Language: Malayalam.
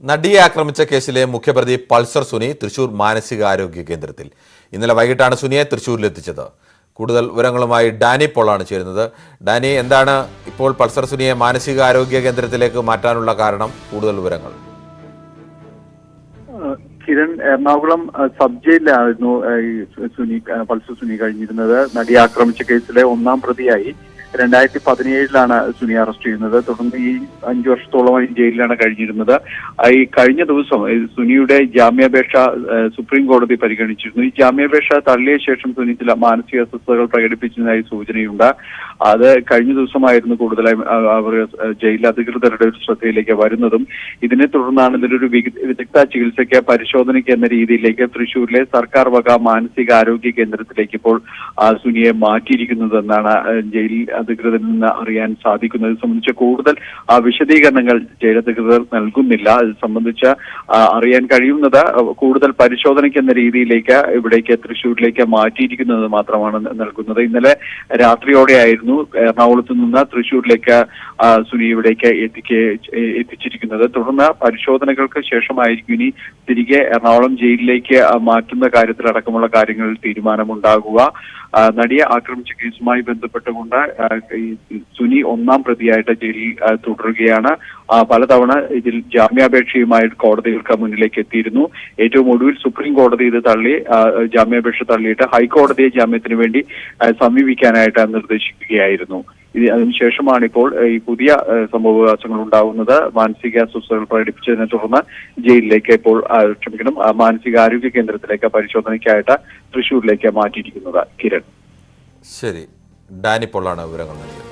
നടിയെ ആക്രമിച്ച കേസിലെ മുഖ്യപ്രതി പൾസർ സുനി തൃശൂർ മാനസികാരോഗ്യ കേന്ദ്രത്തിൽ. ഇന്നലെ വൈകിട്ടാണ് സുനിയെ തൃശൂരിലെത്തിച്ചത്. കൂടുതൽ വിവരങ്ങളുമായി ഡാനി പോളാണ് ചേരുന്നത്. ഡാനി, എന്താണ് ഇപ്പോൾ പൾസർ സുനിയെ മാനസികാരോഗ്യ കേന്ദ്രത്തിലേക്ക് മാറ്റാനുള്ള കാരണം? കൂടുതൽ വിവരങ്ങൾ. കിരൺ, എറണാകുളം സബ് ജയിലിലായിരുന്നു പൾസർ സുനി കഴിഞ്ഞിരുന്നത്. നടിയെ ആക്രമിച്ച കേസിലെ ഒന്നാം പ്രതിയായി 2017 സുനി അറസ്റ്റ് ചെയ്യുന്നത്. തുടർന്ന് ഈ 5 വർഷത്തോളമായി ജയിലിലാണ് കഴിഞ്ഞിരുന്നത്. ഈ കഴിഞ്ഞ ദിവസം സുനിയുടെ ജാമ്യാപേക്ഷ സുപ്രീം കോടതി പരിഗണിച്ചിരുന്നു. ഈ ജാമ്യാപേക്ഷ തള്ളിയ ശേഷം സുനി ചില മാനസിക അസ്വസ്ഥതകൾ പ്രകടിപ്പിച്ചതായി സൂചനയുണ്ട്. അത് കഴിഞ്ഞ ദിവസമായിരുന്നു കൂടുതലായും അവർ ജയിൽ അധികൃതരുടെ ഒരു ശ്രദ്ധയിലേക്ക് വരുന്നതും. ഇതിനെ തുടർന്നാണ് ഇതിലൊരു വിദഗ്ധ ചികിത്സയ്ക്ക് പരിശോധനയ്ക്ക് എന്ന രീതിയിലേക്ക് തൃശൂരിലെ സർക്കാർ വക മാനസികാരോഗ്യ കേന്ദ്രത്തിലേക്ക് ഇപ്പോൾ സുനിയെ മാറ്റിയിരിക്കുന്നതെന്നാണ് ജയിൽ അധികൃതരിൽ നിന്ന് അറിയാൻ സാധിക്കുന്നത്. ഇത് സംബന്ധിച്ച കൂടുതൽ വിശദീകരണങ്ങൾ ജയിലധികൃതർ നൽകുന്നില്ല. ഇത് സംബന്ധിച്ച് അറിയാൻ കഴിയുന്നത് കൂടുതൽ പരിശോധനയ്ക്ക് എന്ന രീതിയിലേക്ക് ഇവിടേക്ക് തൃശ്ശൂരിലേക്ക് മാറ്റിയിരിക്കുന്നത് മാത്രമാണ് നൽകുന്നത്. ഇന്നലെ രാത്രിയോടെയായിരുന്നു എറണാകുളത്ത് നിന്ന് തൃശ്ശൂരിലേക്ക് സുനി ഇവിടേക്ക് എത്തിച്ചിരിക്കുന്നത്. തുടർന്ന് പരിശോധനകൾക്ക് ശേഷമായിരിക്കും ഇനി തിരികെ എറണാകുളം ജയിലിലേക്ക് മാറ്റുന്ന കാര്യത്തിലടക്കമുള്ള കാര്യങ്ങളിൽ തീരുമാനമുണ്ടാകുക. നടിയെ ആക്രമിച്ച കേസുമായി ബന്ധപ്പെട്ടുകൊണ്ട് സുനി ഒന്നാം പ്രതിയായിട്ട് ജയിലിൽ തുടരുകയാണ്. പലതവണ ഇതിൽ ജാമ്യാപേക്ഷയുമായി കോടതികൾക്ക് മുന്നിലേക്ക് എത്തിയിരുന്നു. ഏറ്റവും ഒടുവിൽ സുപ്രീം കോടതി ഇത് തള്ളി ജാമ്യാപേക്ഷ തള്ളിയിട്ട് ഹൈക്കോടതിയെ ജാമ്യത്തിന് വേണ്ടി സമീപിക്കാനായിട്ട് നിർദ്ദേശിക്കുകയായിരുന്നു. അതിനുശേഷമാണ് ഇപ്പോൾ ഈ പുതിയ സംഭവവികാസങ്ങൾ ഉണ്ടാകുന്നത്. മാനസിക അസ്വസ്ഥതകൾ പ്രകടിപ്പിച്ചതിനെ തുടർന്ന് ജയിലിലേക്ക് ഇപ്പോൾ മാനസികാരോഗ്യ കേന്ദ്രത്തിലേക്ക് പരിശോധനയ്ക്കായിട്ട് തൃശ്ശൂരിലേക്ക് മാറ്റിയിരിക്കുന്നത്. കിരൺ, ശരി. ഡാനി പോളാണ് വിവരങ്ങൾ നൽകിയത്.